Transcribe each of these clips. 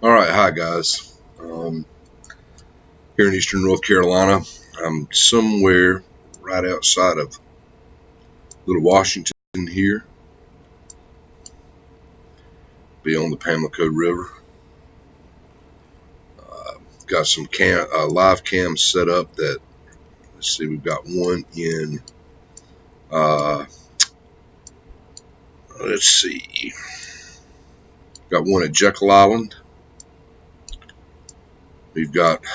All right, hi guys. Here in Eastern North Carolina, I'm somewhere right outside of Little Washington here, beyond the Pamlico River. Got some live cams set up. Let's see, we've got one in. Uh, let's see, got one at Jekyll Island. We've got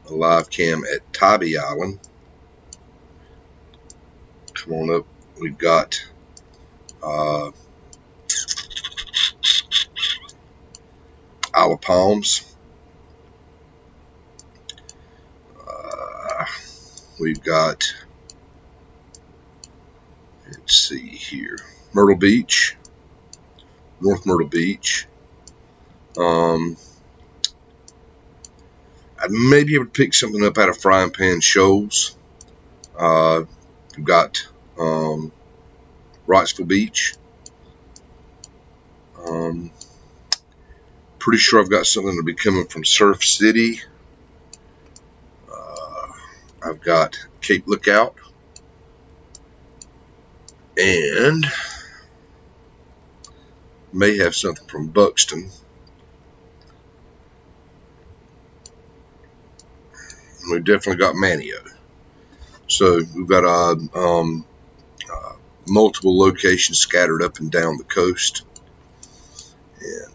a live cam at Tybee Island. Come on up. We've got Isle of Palms. We've got, let's see here, Myrtle Beach, North Myrtle Beach. I may be able to pick something up out of Frying Pan Shoals. We've got Wrightsville Beach. Pretty sure I've got something to be coming from Surf City. I've got Cape Lookout. And may have something from Buxton. We've definitely got Manio. So we've got multiple locations scattered up and down the coast. And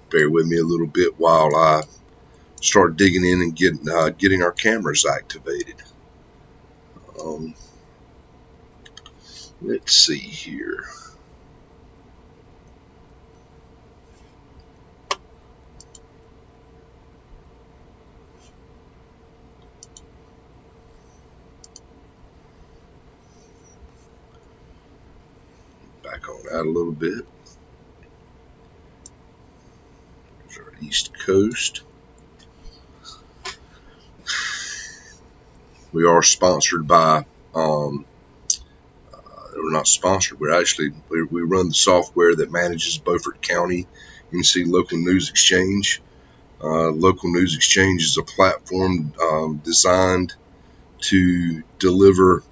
bear with me a little bit while I start digging in and getting our cameras activated. Let's see here. Back on out a little bit. There's our East Coast. We are sponsored by, we're not sponsored, we run the software that manages Beaufort County NC Local News Exchange. Local News Exchange is a platform designed to deliver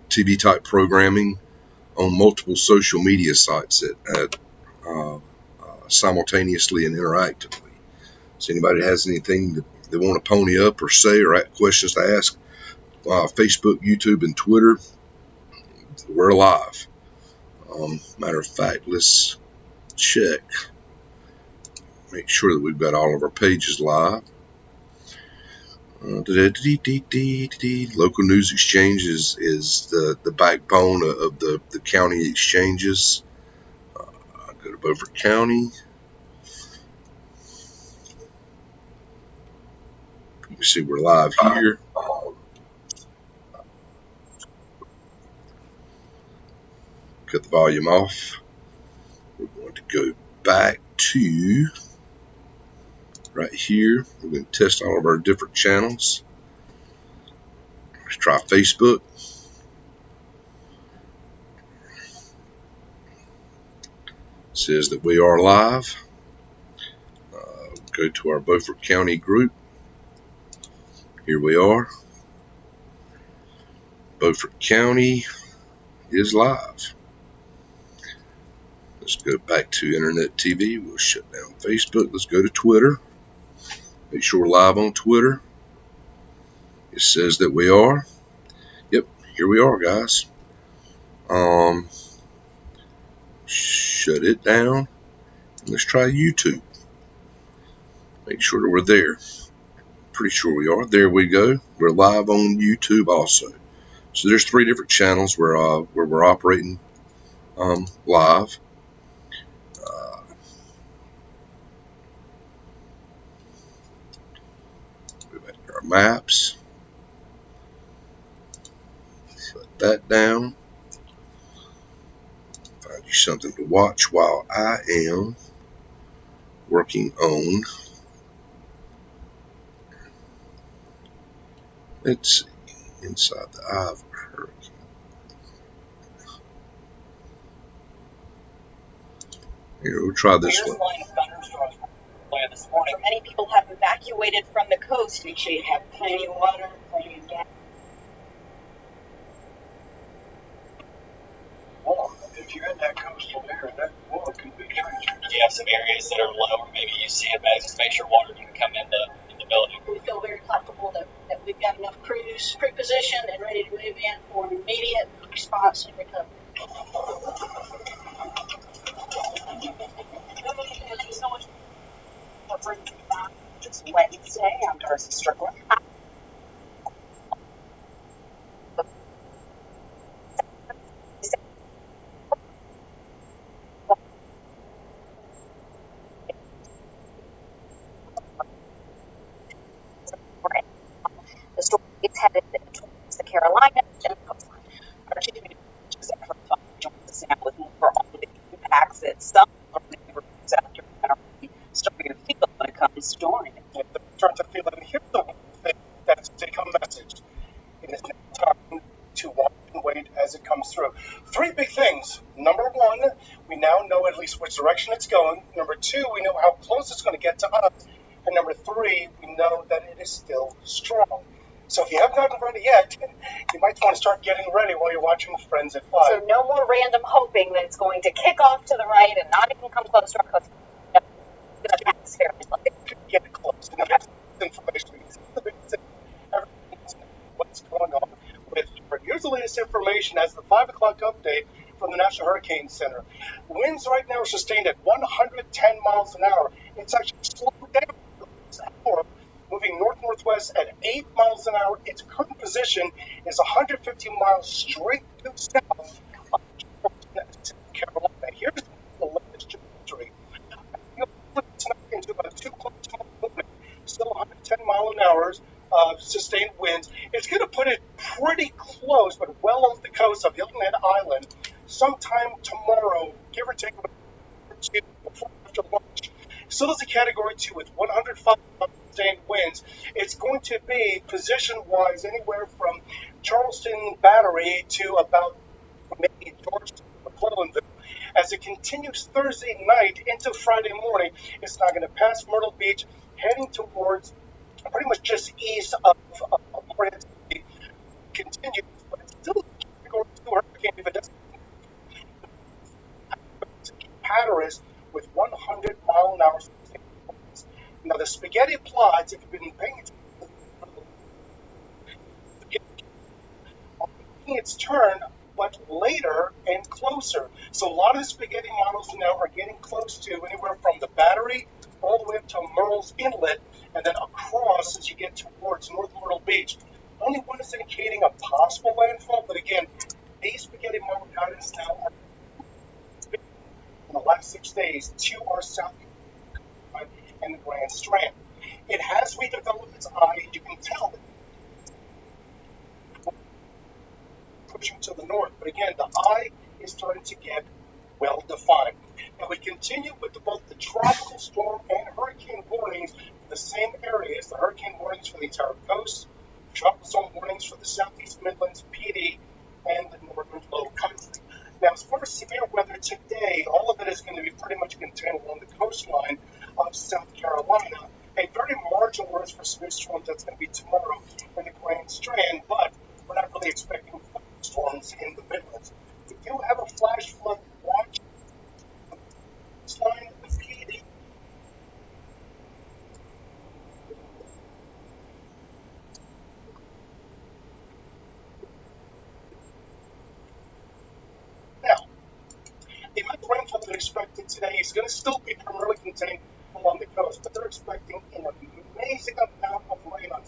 TV type programming on multiple social media sites simultaneously and interactively. So anybody has anything that they want to pony up or say or questions to ask, Facebook, YouTube, and Twitter, we're live. Matter of fact, let's check. Make sure that we've got all of our pages live. Local News Exchange is the backbone of the county exchanges. I go to Beaufort County. You can see we're live here. Cut the volume off. We're going to go back to right here. We're going to test all of our different channels. Let's try Facebook. It says that we are live. Go to our Beaufort County group. Here we are. Beaufort County is live. Let's go back to Internet TV. We'll shut down Facebook. Let's go to Twitter. Make sure we're live on Twitter. It says that we are. Yep, here we are, guys. Shut it down. Let's try YouTube. Make sure that we're there. Pretty sure we are. There we go. We're live on YouTube also. So there's 3 different channels where we're operating live. Go back to our maps. Shut that down. Find you something to watch while I am working on. Let's see. Inside the Eye of a Hurricane. Here, we'll try this one. earlier this morning. Many people have evacuated from the coast. Make sure you have plenty of water, plenty of gas. Well, if you're in that coastal area, that water can be dangerous. You have some areas that are low, or maybe you see it, but just make sure water can come in the building. We feel very comfortable that we've got enough crews pre-positioned and ready to move in for an immediate response and recovery. Thank you so much for bringing me back. It's Wednesday. I'm Darcy Strickland. The story is headed towards the Carolinas and the coastline. Our chief meteorologist joins us now with more on the impacts that some of the neighborhoods out here are starting to feel when it comes to Dorian. They start to feel it. And here's the thing that's a take-home message. It is now time to watch and wait as it comes through. Three big things. Number one, we now know at least which direction it's going. Number two, we know how close it's going to get to us. And number three, we know that it is still strong. So if you haven't gotten ready yet, you might want to start getting ready while you're watching Friends at 5. So no more random hoping that it's going to kick off to the right and not even come close to our coast. Atmosphere. Get close. And that's information. The big thing. What's going on with Beaufort. Here's the latest information as the 5 o'clock update from the National Hurricane Center. Winds right now are sustained at 110 miles an hour. It's actually slowed down this hour, moving north-northwest at 8 miles an hour. Its current position is 150 miles straight to the south of South Carolina. Here's the latest trajectory. Tonight into about 2 o'clock tomorrow morning, still 110 mile an hour sustained winds. It's going to put it pretty close, but well off the coast of Hilton Head Island sometime tomorrow, give or take before after lunch. Still is a Category 2 with 105 sustained winds. It's going to be position-wise anywhere from Charleston Battery to about maybe Georgetown, McClellanville. As it continues Thursday night into Friday morning, it's now going to pass Myrtle Beach, heading towards pretty much just east of Morehead City. Continues, but it's still a Category 2 hurricane if it doesn't. Hatteras with 100 mile an hour winds. Now the spaghetti plots, if you've been paying attention, its turn, but later and closer. So a lot of the spaghetti models now are getting close to anywhere from the Battery all the way up to Myrtle's Inlet, and then across as you get towards North Myrtle Beach. Only one is indicating a possible landfall, but again, these spaghetti model guidance now are in the last 6 days to our south and the Grand Strand. It has redeveloped its eye. You can tell that pushing to the north, but again, the eye is starting to get well defined. And we continue with both the tropical storm and hurricane warnings for the same areas, the hurricane warnings for the entire coast, tropical storm warnings for the southeast Midlands, PD, and the northern low country. Now, as far as severe weather today, all of it is going to be pretty much contained along the coastline of South Carolina. A very marginal risk for severe storms that's going to be tomorrow in the Grand Strand, but we're not really expecting storms in the Midlands. We do have a flash flood watch. Line the PD. Now, the amount of rainfall they're expecting today is going to still be primarily contained along the coast, but they're expecting an amazing amount of rain on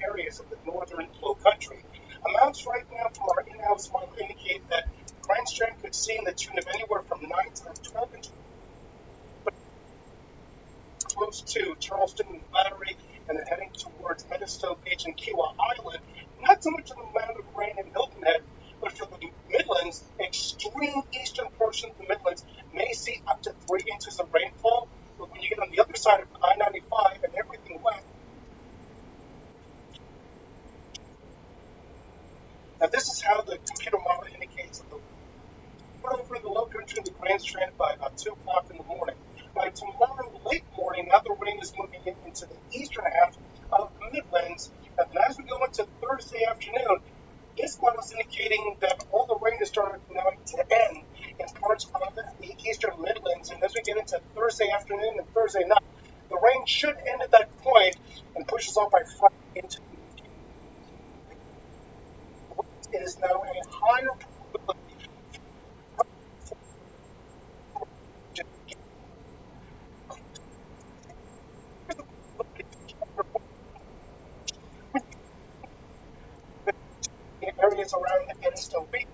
areas of the northern low country. Amounts right now from our in-house model indicate that Grand Strand could see in the tune of anywhere from 9 to 12 inches, but close to Charleston and Battery, and then heading towards Edisto Beach and Kiowa Island. Not so much of the amount of rain in Hilton Head, but for the Midlands, extreme eastern portion of the Midlands may see up to 3 inches of rainfall. But when you get on the other side of I-95 and everything west, now this is how the computer model indicates that the over the low country in the Grand Strand by about 2 o'clock in the morning. rain. Now the rain is moving into the eastern half of the Midlands. And then as we go into Thursday afternoon, this model is indicating that all the rain is starting now to end in parts of the eastern Midlands. And as we get into Thursday afternoon and Thursday night, the rain should end at that point and push us off by Friday into it is now a higher probability in areas around Edisto Beach.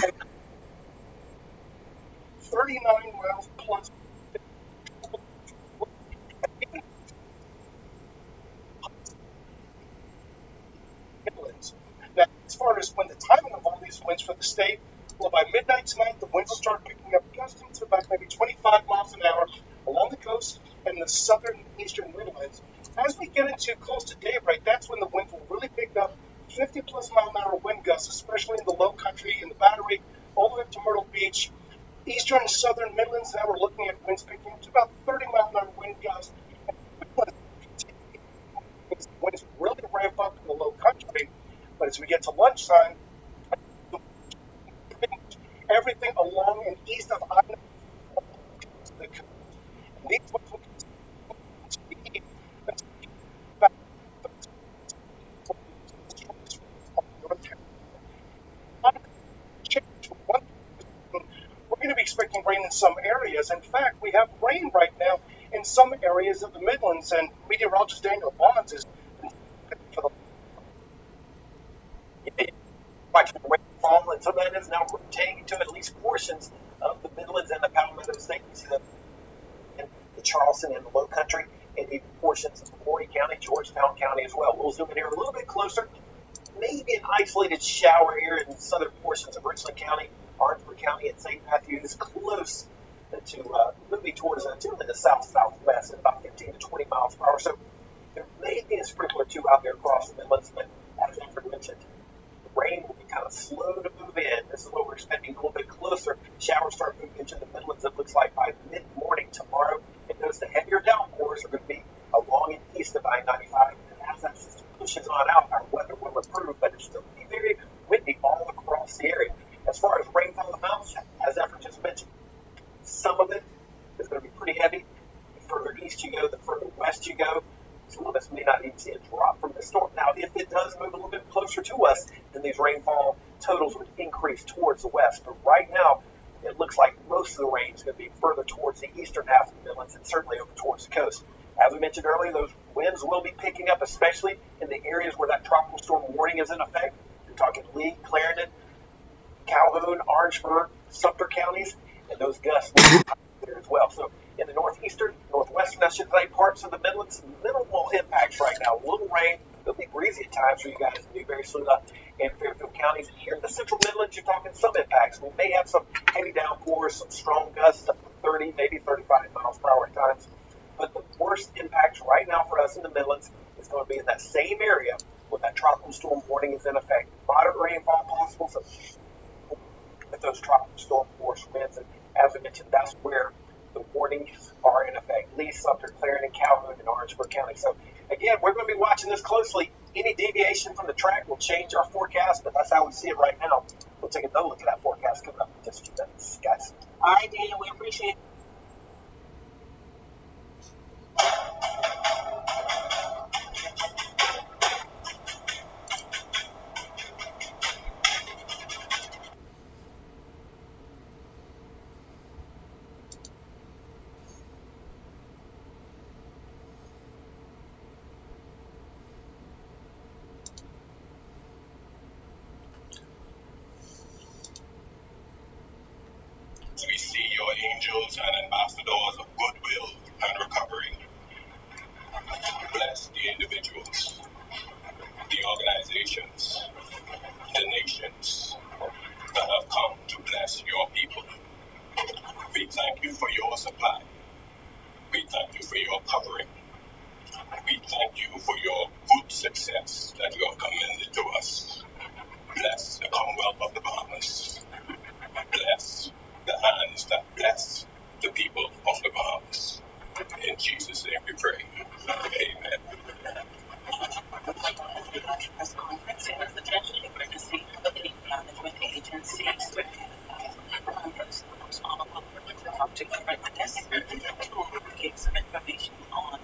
And 39 miles plus Midlands. Now, as far as when the timing of all these winds for the state, well, by midnight tonight, the winds will start picking up, gusting to about maybe 25 miles an hour along the coast and the southern eastern Midlands. As we get into close to daybreak, that's when the winds will really pick up 50 plus mile an hour wind gusts, especially in the low country, in the Battery, all the way up to Myrtle Beach. Eastern and southern Midlands, now we're looking at winds picking up to about 30 mile an hour wind gusts. Winds really ramp up in the low country, but as we get to lunchtime, everything along and east of I-90, these winds will continue about we're going to be expecting rain in some areas. In fact, we have rain right now in some areas of the Midlands, and meteorologist Daniel Bonds is for the Watching the rainfall, and some of that is now rotating to at least portions of the Midlands and the Palmetto State. You see that in the Charleston and the Low Country, and even portions of Horry County, Georgetown County as well. We'll zoom in here a little bit closer. Maybe an isolated shower here in southern portions of Richland County, Orangeburg County, and St. Matthews, close to moving towards generally the south-southwest at about 15 to 20 miles per hour. So there may be a sprinkler or two out there across the Midlands, but as Alfred mentioned, the rain will be kind of slow to move in. This is what we're expecting a little bit closer. Showers start moving into the Midlands, it looks like, by mid-morning tomorrow. And notice the heavier downpours are going to be along and east of I-95. And as that system pushes on out, our weather will improve, but it's still be very windy all across the area. As far as rainfall amounts, as Alfred just mentioned, some of it is going to be pretty heavy. The further east you go, the further west you go. Some of us may not even see a drop from the storm. Now, if it does move a little bit closer to us, then these rainfall totals would increase towards the west. But right now, it looks like most of the rain is going to be further towards the eastern half of the Midlands and certainly over towards the coast. As we mentioned earlier, those winds will be picking up, especially in the areas where that tropical storm warning is in effect. You're talking Lee, Clarendon, Calhoun, Orangeburg, Sumter counties, and those gusts will be there as well. So in the northeastern, northwestern, I should say, parts of the Midlands, minimal impacts right now. A little rain. It'll be breezy at times for you guys in Newberry, Saluda, and Fairfield counties. Here in the central Midlands, you're talking some impacts. We may have some heavy downpours, some strong gusts up to 30, maybe 35 miles per hour at times. But the worst impacts right now for us in the Midlands is going to be in that same area where that tropical storm warning is in effect. Moderate rainfall possible, so with those tropical storm force winds. And as we mentioned, that's where the warnings are in effect. Lee, Sumter, Clarendon, Calhoun, and Orangeburg County. So again, we're going to be watching this closely. Any deviation from the track will change our forecast, but that's how we see it right now. We'll take another look at that forecast coming up in just a few minutes, guys. All right, Daniel, we appreciate it. We see your angels and ambassadors of goodwill and recovery. Bless the individuals, the organizations, the nations that have come to bless your people. We thank you for your supply. We thank you for your covering. We thank you for your good success that you have commended to us. Bless the Commonwealth of the Bahamas. Bless the hand stop. That's the people of the Bahamas. In Jesus' name we pray. Amen. Press conference and potential emergency case management agency to current witness give some information on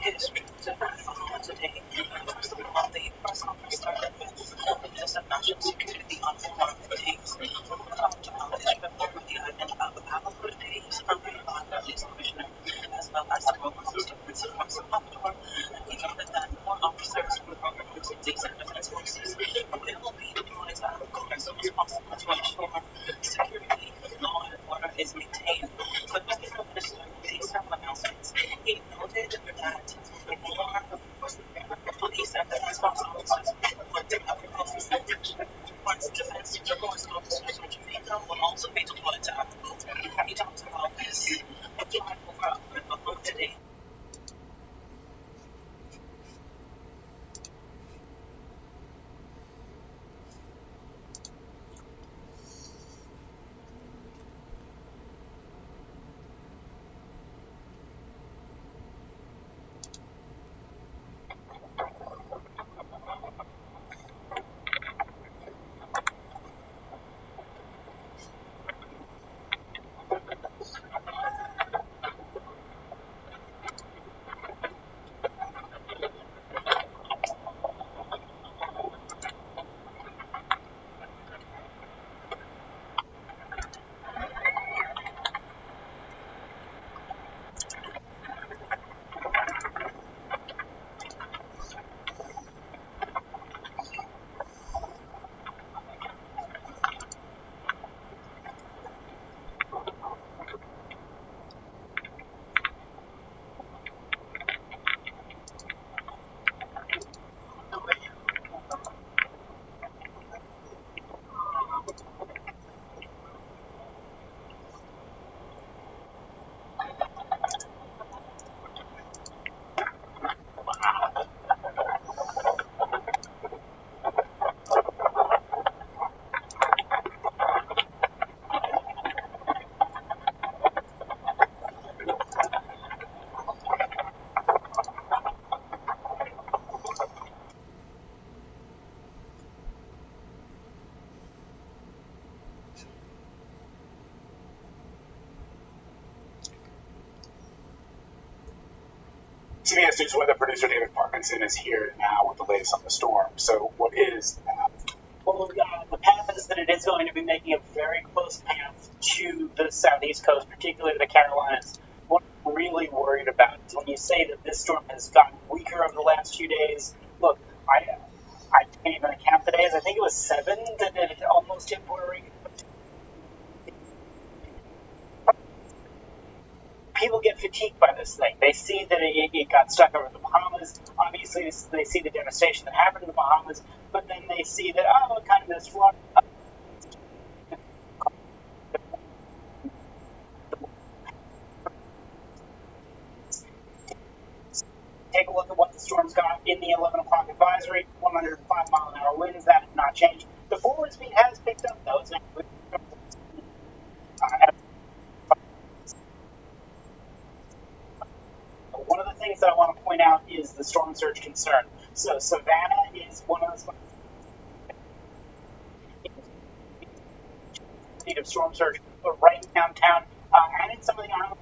his trip to Bahamas today. First of all, the press conference started with just a national security on four days. Talked about his trip over the island of Bahamas days from the police commissioner, as well as the local statements from Salvador. And he noted that more officers from the program agencies and defense forces will be deployed as soon as possible to ensure security, law and order is maintained. But Mr. Minister made several announcements. He noted that more police and defense force officers will take up posts once defense force officers from Jamaica will also be deployed to Africa. He talks about this deployment over today. CBS News weather producer David Parkinson is here now with the latest on the storm. So, what is the path? Well, the path is that it is going to be making a very close path to the southeast coast, particularly the Carolinas. What I'm really worried about is when you say that this storm has gotten weaker over the last few days. Look, I can't even count the days. I think it was 7 that it almost hit Puerto Rico. People get fatigued by this thing. They see that it got stuck over the Bahamas. Obviously, they see the devastation that happened in the Bahamas, but then they see that, oh, it kind of this flood. Take a look at what the storm's got in the 11 o'clock advisory, 105 mile an hour winds. That has not changed. The forward speed has picked up, though. It's not one of the things that I want to point out is the storm surge concern. So Savannah is one of the speed of storm surge, but right downtown and in some of the islands.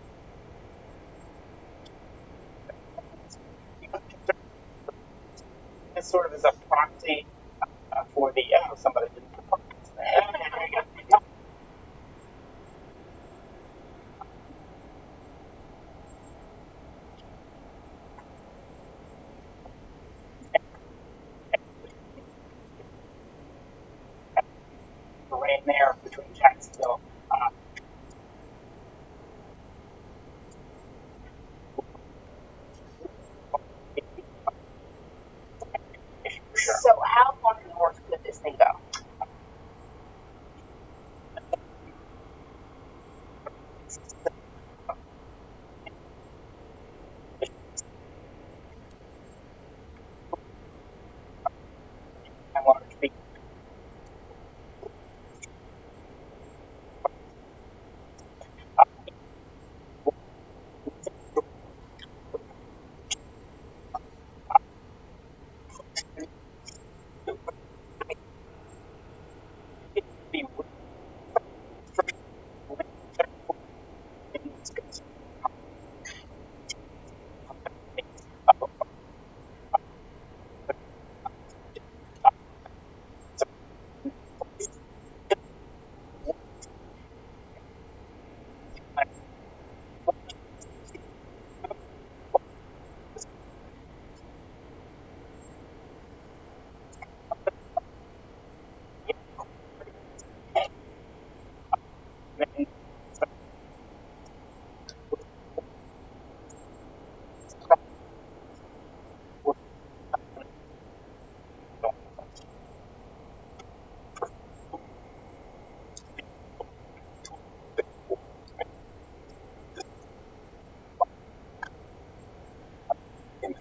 This sort of is a proxy for the somebody didn't put there you go. Rain there between Jacksonville. Sure. So how far north could this thing go? I want to be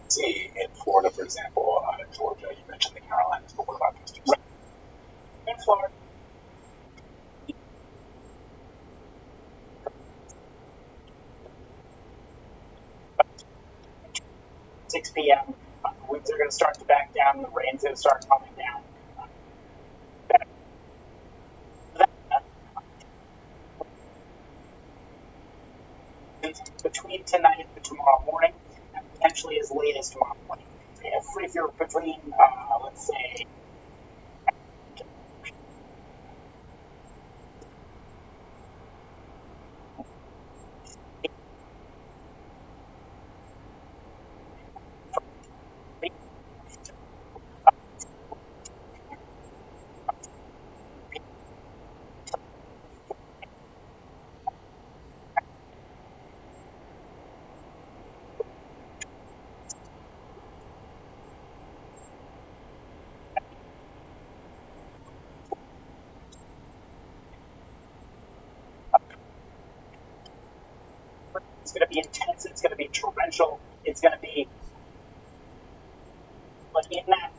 See, in Florida, for example, Georgia, you mentioned the Carolinas, but what about those two states? In Florida, 6 p.m., the winds are going to start to back down, the rain's going to start coming down. Between tonight and tomorrow morning, and potentially as late as tomorrow morning. If you're between, let's say, it's going to be intense, it's going to be torrential, it's going to be like in that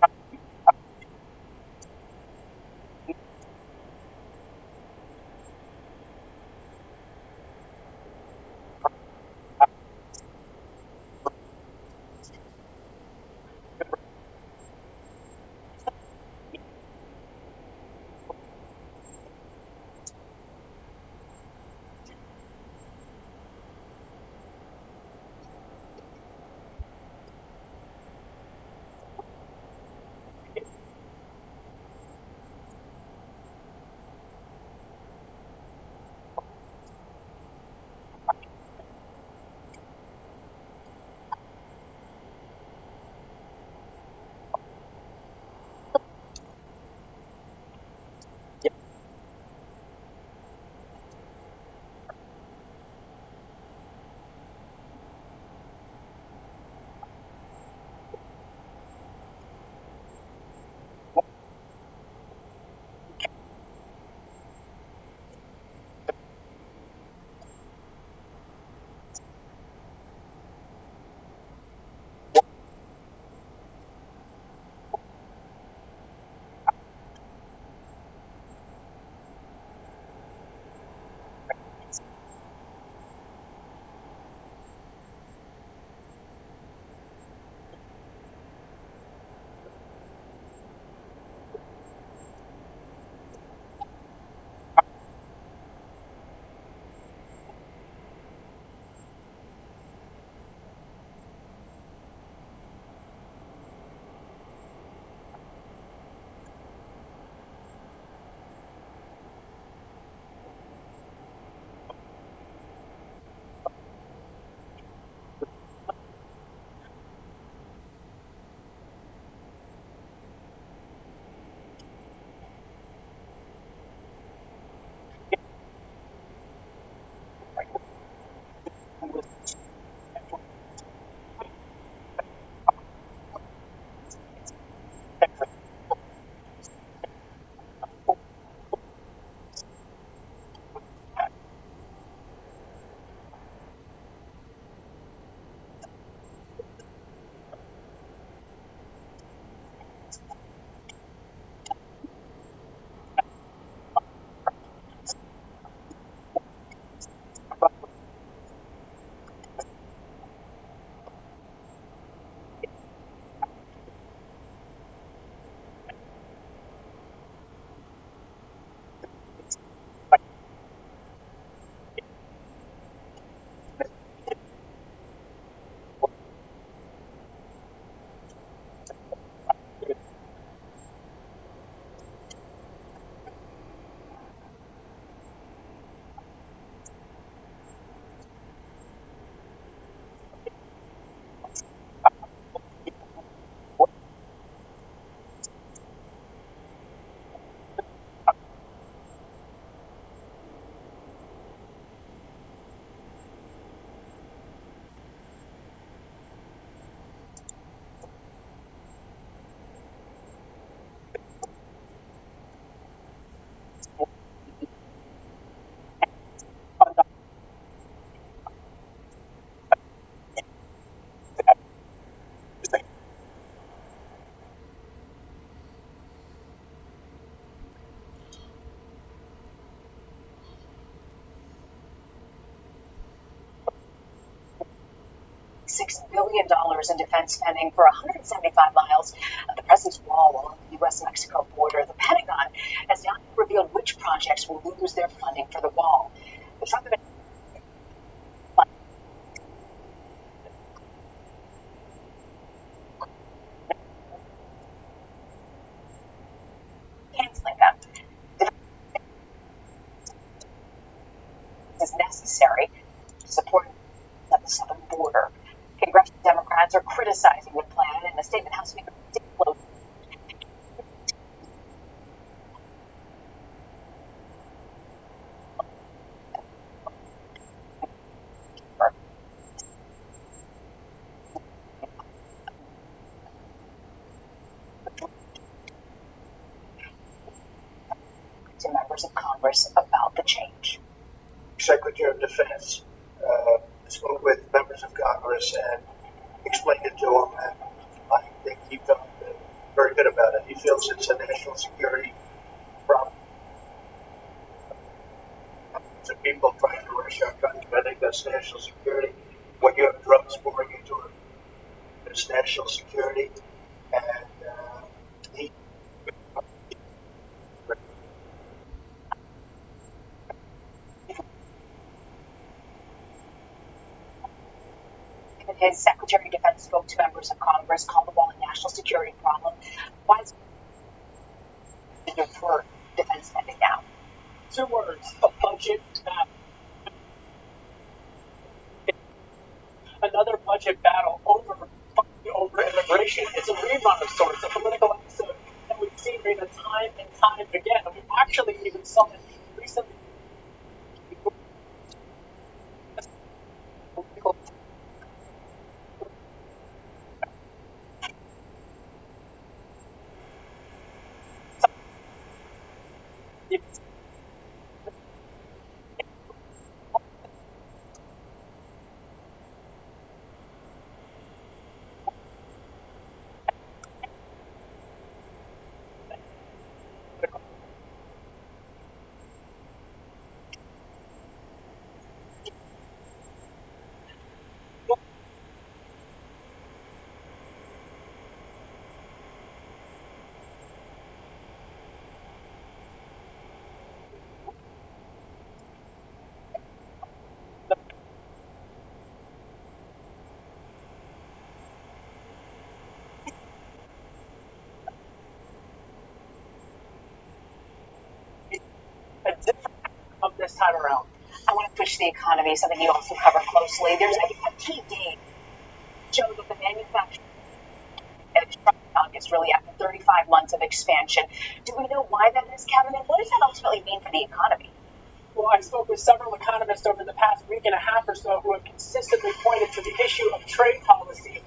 $6 billion in defense spending for 175 miles of the president's wall along the U.S.-Mexico border. The Pentagon has not revealed which projects will lose their funding for the wall. The Trump canceling them is necessary to support at the southern border. Congressional Democrats are criticizing the plan in a statement. House Speaker to members of Congress about the change. Secretary of Defense spoke with members of Congress and explained it to them, and I think he felt very good about it. He feels it's a national security problem. So people trying to rush our country, I think that's national security. When you have drugs pouring into it, it's national security. And he His Secretary of Defense spoke to members of Congress, called the wall a national security problem. Why is it defer defense spending now? 2 words: a budget battle. Another budget battle over immigration. It's a rerun of sorts, a political episode that we've seen time and time again. And we actually even saw it recently. A different of this time around. I want to push the economy, something you also cover closely. There's a key date show that the manufacturing is really after 35 months of expansion. Do we know why that is, Kevin? And what does that ultimately mean for the economy? Well, I spoke with several economists over the past week and a half or so who have consistently pointed to the issue of trade policy